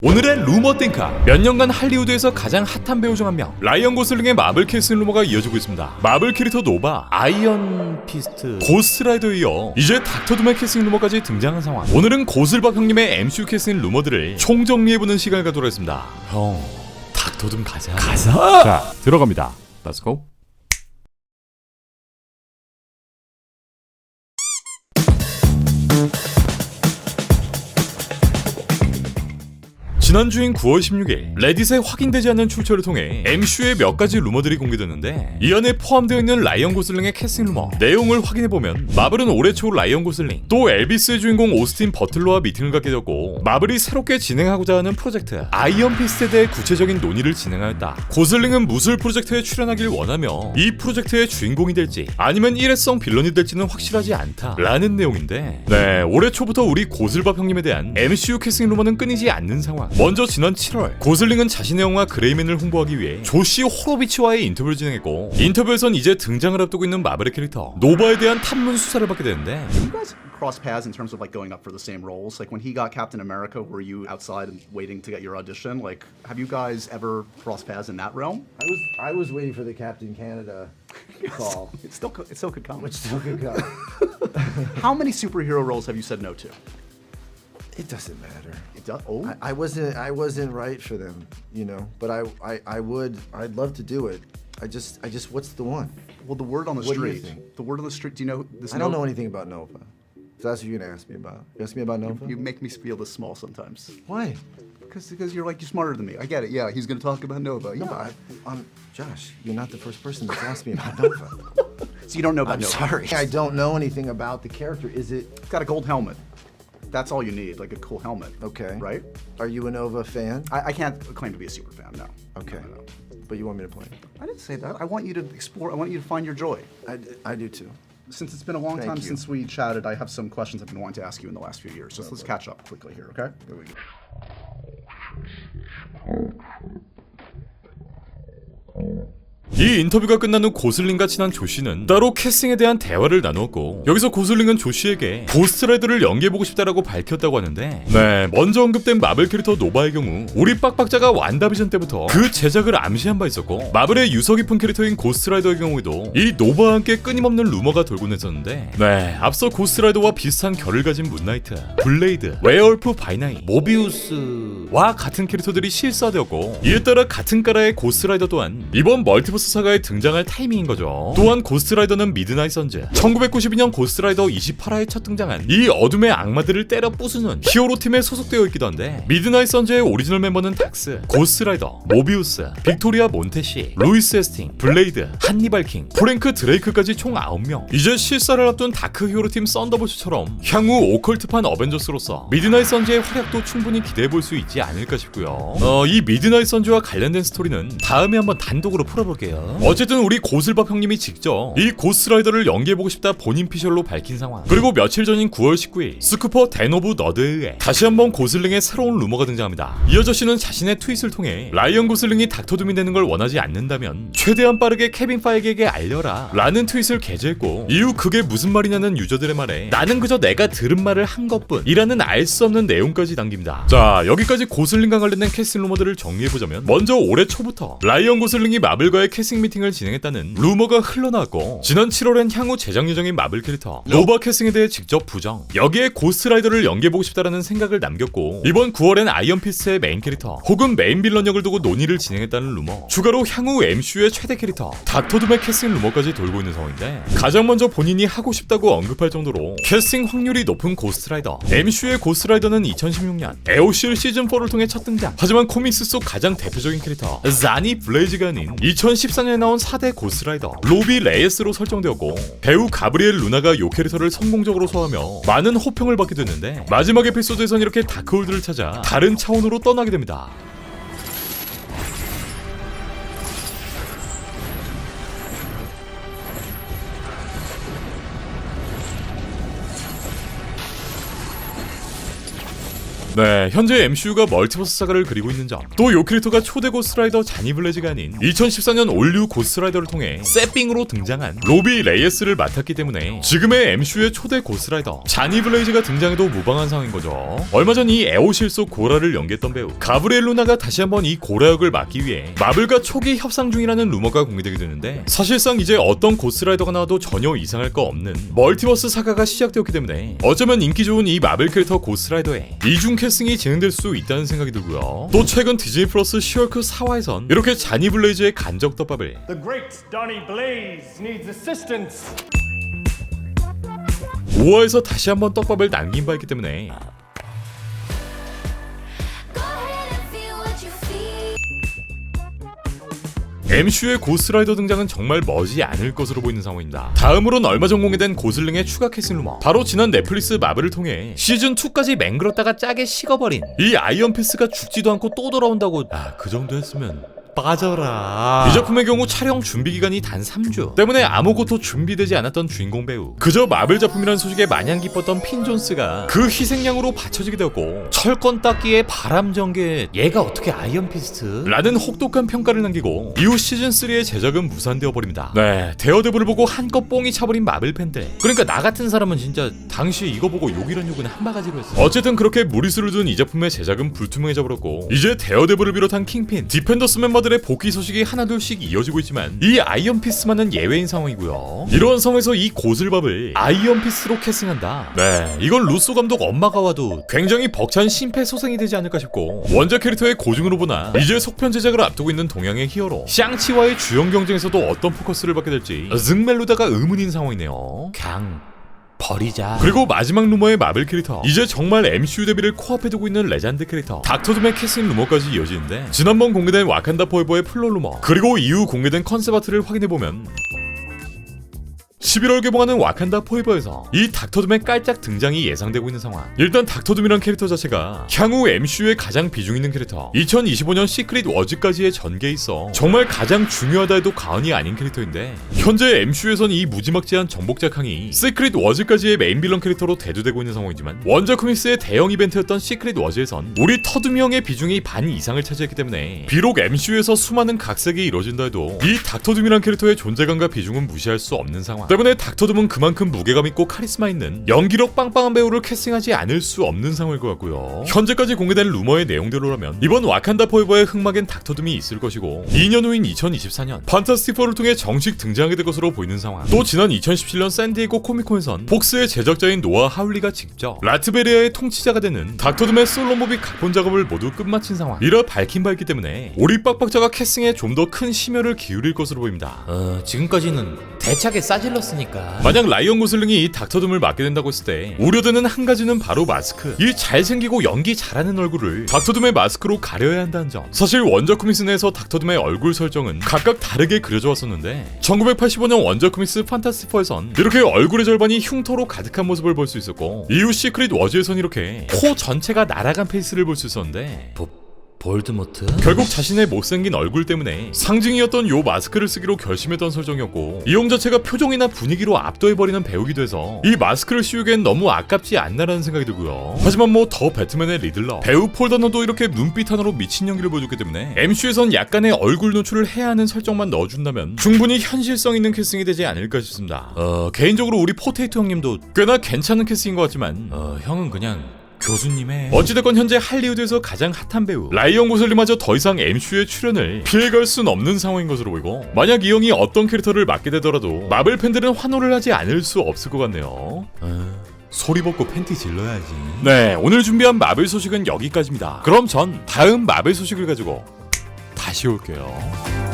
오늘의 루머 띵카. 몇 년간 할리우드에서 가장 핫한 배우 중 한 명, 라이언 고슬링의 마블 캐스팅 루머가 이어지고 있습니다. 마블 캐릭터 노바, 아이언 피스트, 고스트라이더에 이어 이제 닥터둠의 캐스팅 루머까지 등장한 상황. 오늘은 고슬밥 형님의 MCU 캐스팅 루머들을 총정리해보는 시간을 갖도록 했습니다. 형, 닥터둠 가자. 자, 들어갑니다. Let's go. 지난주인 9월 16일 레딧에 확인되지 않는 출처를 통해 MCU의 몇 가지 루머들이 공개됐는데 이 안에 포함되어 있는 라이언 고슬링의 캐스팅 루머 내용을 확인해보면 마블은 올해 초 라이언 고슬링 또 엘비스의 주인공 오스틴 버틀러와 미팅을 갖게 되었고 마블이 새롭게 진행하고자 하는 프로젝트 아이언 피스트에 대해 구체적인 논의를 진행하였다. 고슬링은 무술 프로젝트에 출연하길 원하며 이 프로젝트의 주인공이 될지 아니면 일회성 빌런이 될지는 확실하지 않다 라는 내용인데, 네, 올해 초부터 우리 고슬밥 형님에 대한 MCU 캐스팅 루머는 끊이지 않는 상황. 먼저 지난 7월 고슬링은 자신의 영화 그레이맨을 홍보하기 위해 조시 호로비치와의 인터뷰를 진행했고, 인터뷰에선 이제 등장을 앞두고 있는 마블의 캐릭터 노바에 대한 탐문 수사를 받게 되는데, You guys cross paths in terms of like going up for the same roles? Like when he got Captain America, were you outside and waiting to get your audition? Like, have you guys ever crossed paths in that realm? I was waiting for the Captain Canada call, It still could come. which still could come. How many superhero roles have you said no to? It doesn't matter. It does. Oh, I wasn't right for them, you know. But I'd love to do it. I just what's the one? well, the word on the What do you street. think? The word on the street. Do you know this? I don't know anything about Nova. If that's what you're gonna ask me about. You ask me about Nova? You make me feel this small sometimes. Why? Because you're smarter than me. I get it. Yeah, he's gonna talk about Nova. No, Yeah. but I'm Josh. You're not the first person that's asked me about Nova. So you don't know about I'm Nova. sorry. I don't know anything about the character. Is it It's got a gold helmet. That's all you need, like a cool helmet. okay? Right? Are you a Nova fan? I can't claim to be a super fan. No. Okay. No. But you want me to play? I didn't say that. I want you to explore. I want you to find your joy. I do too. Since it's been a long Thank time you. since we chatted, I have some questions I've been wanting to ask you in the last few years. So let's catch up quickly here, okay? There we go. 이 인터뷰가 끝난 후 고슬링과 친한 조씨는 따로 캐스팅에 대한 대화를 나누었고, 여기서 고슬링은 조씨에게 고스트라이더를 연기해보고 싶다라고 밝혔다고 하는데, 네, 먼저 언급된 마블 캐릭터 노바의 경우 우리 빡빡자가 완다비전 때부터 그 제작을 암시한 바 있었고, 마블의 유서 깊은 캐릭터인 고스트라이더의 경우에도 이 노바와 함께 끊임없는 루머가 돌곤 했었는데, 네, 앞서 고스트라이더와 비슷한 결을 가진 문나이트, 블레이드, 웨어울프 바이나이, 모비우스와 같은 캐릭터들이 실사되었고, 이에 따라 같은 까라의 고스트라이더 또한 이번 멀티버스 사가에 등장할 타이밍인 거죠. 또한 고스트라이더는 미드나잇 선즈, 1992년 고스트라이더 28화에 첫 등장한 이 어둠의 악마들을 때려 부수는 히어로 팀에 소속되어 있기도 한데, 미드나잇 선즈의 오리지널 멤버는 닥스, 고스트라이더, 모비우스, 빅토리아 몬테시, 루이스 에스팅, 블레이드, 한니발 킹, 프랭크 드레이크까지 총 9명. 이제 실사를 앞둔 다크 히어로 팀 썬더볼츠처럼 향후 오컬트판 어벤져스로서 미드나잇 선즈의 활약도 충분히 기대해볼 수 있지 않을까 싶고요. 이 미드나잇 선즈와 관련된 스토리는 다음에 한번 단독으로 풀어볼게요. 어쨌든 우리 고슬밥 형님이 직접 이 고스트라이더를 연기해보고 싶다 본인 피셜로 밝힌 상황. 그리고 며칠 전인 9월 19일 스쿠퍼 댄 오브 너드에 의해 다시 한번 고슬링의 새로운 루머가 등장합니다. 이어저 씨는 자신의 트윗을 통해 라이언 고슬링이 닥터둠이 되는 걸 원하지 않는다면 최대한 빠르게 케빈 파이기에게 알려라 라는 트윗을 게재했고, 이후 그게 무슨 말이냐는 유저들의 말에 나는 그저 내가 들은 말을 한 것뿐 이라는 알 수 없는 내용까지 남깁니다. 자, 여기까지 고슬링과 관련된 캐스팅 루머들을 정리해보자면, 먼저 올해 초부터 라이언 고슬링이 마블과의 캐스팅 미팅을 진행했다는 루머가 흘러나왔고, 지난 7월엔 향후 제작 예정인 마블 캐릭터 노바 캐스팅에 대해 직접 부정, 여기에 고스트라이더를 연기해보고 싶다라는 생각을 남겼고, 이번 9월엔 아이언 피스트의 메인 캐릭터 혹은 메인 빌런 역을 두고 논의를 진행했다는 루머, 추가로 향후 MCU의 최대 캐릭터 닥터둠의 캐스팅 루머까지 돌고 있는 상황인데, 가장 먼저 본인이 하고 싶다고 언급할 정도로 캐스팅 확률이 높은 고스트라이더. MCU의 고스트라이더는 2016년 에오실 시즌4를 통해 첫 등장. 하지만 코믹스 속 가장 대표적인 캐릭터 자니 블레이즈가 아닌 2014년에 나온 4대 고스트라이더 로비 레이스로 설정되었고, 배우 가브리엘 루나가 이 캐릭터를 성공적으로 소화하며 많은 호평을 받게 됐는데, 마지막 에피소드에선 이렇게 다크홀드를 찾아 다른 차원으로 떠나게 됩니다. 네, 현재 MCU가 멀티버스 사가를 그리고 있는 점, 또 요 캐릭터가 초대 고스트라이더 자니 블레즈가 아닌 2014년 올류 고스트라이더를 통해 세핑으로 등장한 로비 레이에스를 맡았기 때문에 지금의 MCU의 초대 고스트라이더 자니 블레이즈가 등장해도 무방한 상황인 거죠. 얼마 전 이 에오실 속 고라를 연기했던 배우 가브리엘 루나가 다시 한번 이 고라 역을 맡기 위해 마블과 초기 협상 중이라는 루머가 공개되게 되는데, 사실상 이제 어떤 고스트라이더가 나와도 전혀 이상할 거 없는 멀티버스 사가가 시작되었기 때문에 어쩌면 인기 좋은 이 마블 캐릭터 고스트라이더에 이중 캐스팅이 진행될 수 있다는 생각이 들고요. 또 최근 디즈니 플러스 시월크 4화에선 이렇게 자니 블레이즈의 간접 떡밥을 The great Donny Blaze needs assistance. 5화에서 다시 한번 떡밥을 남긴 바 있기 때문에 Go ahead and feel what you feel. MCU의 고스트라이더 등장은 정말 머지 않을 것으로 보이는 상황입니다. 다음으로는 얼마 전 공개된 고슬링의 추가 캐스팅 루머, 바로 지난 넷플릭스 마블을 통해 시즌2까지 맹글었다가 짜게 식어버린 이 아이언 피스가 죽지도 않고 또 돌아온다고. 그 정도 했으면 빠져라. 이 작품의 경우 촬영 준비 기간이 단 3주 때문에 아무것도 준비되지 않았던 주인공 배우, 그저 마블 작품이라는 소식에 마냥 기뻤던 핀 존스가 그 희생양으로 바쳐지게 되었고, 철권 닦기에 바람 전개 얘가 어떻게 아이언 피스트? 라는 혹독한 평가를 남기고 이후 시즌3의 제작은 무산되어 버립니다. 네, 데어데블을 보고 한껏 뽕이 차버린 마블 팬들, 그러니까 나 같은 사람은 진짜 당시 이거 보고 욕이란 욕은 한 바가지로 했어. 어쨌든 그렇게 무리수를 둔 이 작품의 제작은 불투명해져 버렸고, 이제 데어데블을 비롯한 킹핀, 디펜더스 멤버들의 복귀 소식이 하나둘씩 이어지고 있지만 이 아이언 피스만은 예외인 상황이고요. 이런 상황에서 이 고슬밥을 아이언 피스로 캐스팅한다. 네, 이건 루소 감독 엄마가 와도 굉장히 벅찬 심폐소생이 되지 않을까 싶고, 원작 캐릭터의 고증으로 보나 이제 속편 제작을 앞두고 있는 동양의 히어로 샹치와의 주연 경쟁에서도 어떤 포커스를 받게 될지 정말로다가 의문인 상황이네요. 그냥 버리자. 그리고 마지막 루머의 마블 캐릭터, 이제 정말 MCU 데뷔를 코앞에 두고 있는 레전드 캐릭터 닥터 둠의 캐스팅 루머까지 이어지는데, 지난번 공개된 와칸다 포에버의 플롯 루머, 그리고 이후 공개된 컨셉 아트를 확인해보면 11월 개봉하는 와칸다 포에버에서 이 닥터둠의 깔짝 등장이 예상되고 있는 상황. 일단 닥터둠이란 캐릭터 자체가 향후 MCU의 가장 비중 있는 캐릭터, 2025년 시크릿 워즈까지의 전개에 있어 정말 가장 중요하다 해도 과언이 아닌 캐릭터인데, 현재 MCU에선 이 무지막지한 정복자 캉이 시크릿 워즈까지의 메인 빌런 캐릭터로 대두되고 있는 상황이지만, 원작 코믹스의 대형 이벤트였던 시크릿 워즈에선 우리 터둠 형의 비중이 반 이상을 차지했기 때문에 비록 MCU에서 수많은 각색이 이루어진다 해도 이 닥터둠이란 캐릭터의 존재감과 비중은 무시할 수 없는 상황. 때문에 닥터둠은 그만큼 무게감 있고 카리스마 있는 연기력 빵빵한 배우를 캐스팅하지 않을 수 없는 상황일 것 같고요. 현재까지 공개된 루머의 내용대로라면 이번 와칸다 포에버의 흑막엔 닥터둠이 있을 것이고, 2년 후인 2024년 판타스틱 4를 통해 정식 등장하게 될 것으로 보이는 상황. 또 지난 2017년 샌디에고 코미콘에선 폭스의 제작자인 노아 하울리가 직접 라트베리아의 통치자가 되는 닥터둠의 솔로 무비 각본 작업을 모두 끝마친 상황. 이라 밝힌 바 있기 때문에 우리 빡빡자가 캐스팅에 좀 더 큰 심혈을 기울일 것으로 보입니다. 지금까지는 대차게 싸질렀으니까. 만약 라이언 고슬링이 이 닥터둠을 맡게 된다고 했을 때 우려되는 한 가지는 바로 마스크. 이 잘생기고 연기 잘하는 얼굴을 닥터둠의 마스크로 가려야 한다는 점. 사실 원작 코믹스 내에서 닥터둠의 얼굴 설정은 각각 다르게 그려져 왔었는데, 1985년 원작 코믹스 판타스틱 4에선 이렇게 얼굴의 절반이 흉터로 가득한 모습을 볼 수 있었고, 이후 시크릿 워즈에선 이렇게 코 전체가 날아간 페이스를 볼 수 있었는데, 볼드모트? 결국 자신의 못생긴 얼굴 때문에 상징이었던 요 마스크를 쓰기로 결심했던 설정이었고, 이 형 자체가 표정이나 분위기로 압도해버리는 배우기도 해서 이 마스크를 씌우기엔 너무 아깝지 않나라는 생각이 들고요. 하지만 뭐 더 배트맨의 리들러, 배우 폴 더너도 이렇게 눈빛 하나로 미친 연기를 보여줬기 때문에 MCU에선 약간의 얼굴 노출을 해야 하는 설정만 넣어준다면 충분히 현실성 있는 캐스팅이 되지 않을까 싶습니다. 개인적으로 우리 포테이토 형님도 꽤나 괜찮은 캐스팅인 것 같지만 형은 그냥 교수님의. 어찌됐건 현재 할리우드에서 가장 핫한 배우 라이언 고슬링마저 더 이상 MCU의 출연을 피해갈 순 없는 상황인 것으로 보이고, 만약 이 형이 어떤 캐릭터를 맡게 되더라도 마블 팬들은 환호를 하지 않을 수 없을 것 같네요. 소리 벗고 팬티 질러야지. 네, 오늘 준비한 마블 소식은 여기까지입니다. 그럼 전 다음 마블 소식을 가지고 다시 올게요.